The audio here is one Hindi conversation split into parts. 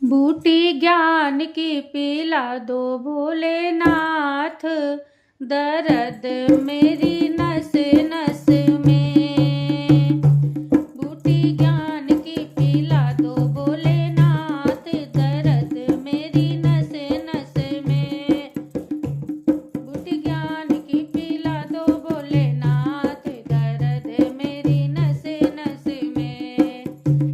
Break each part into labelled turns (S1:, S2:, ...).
S1: बूटी ज्ञान की पिला दो भोलेनाथ, दर्द मेरी नस नस में। बूटी ज्ञान की पिला दो भोलेनाथ, दर्द मेरी नस नस में। बूटी ज्ञान की पिला दो भोलेनाथ, दर्द मेरी नस नस में।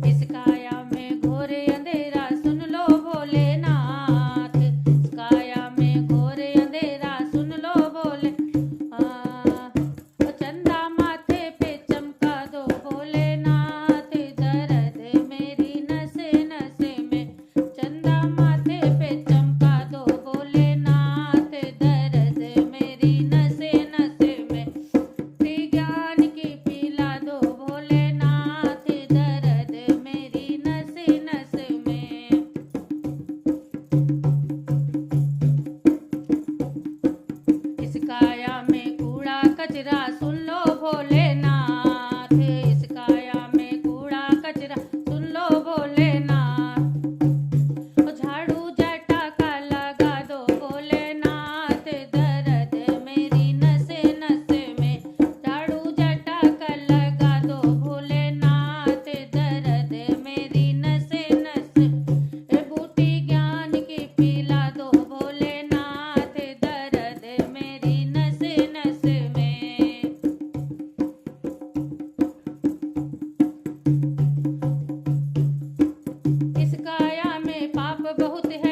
S1: इस काया में घोर अंधेरा सुन लो भोलेनाथ, इस काया में घोर अंधेरा सुन लो भोले। चंदा माथे पे चमका दो भोलेनाथ, दर्द मेरी नस नस में। चंदा माथे पे चमका दो भोलेनाथ, दर्द मेरी नस नस में। ज्ञान की पिला दो भोलेनाथ, दर्द मेरी नस नस में। इस काया में कूड़ा कचरा सुन लो भोलेनाथ, इस काया में कूड़ा कचरा सुन लो भोलेनाथ। झाड़ू जटा का लगा दो भोलेनाथ, दर्द मेरी नस नस में। झाड़ू जटा का लगा दो भोलेनाथ, दर्द मेरी नस नस। बूटी ज्ञान की पिला दो भोलेनाथ, दर्द मेरी नस नस में। इस काया में पाप बहुत है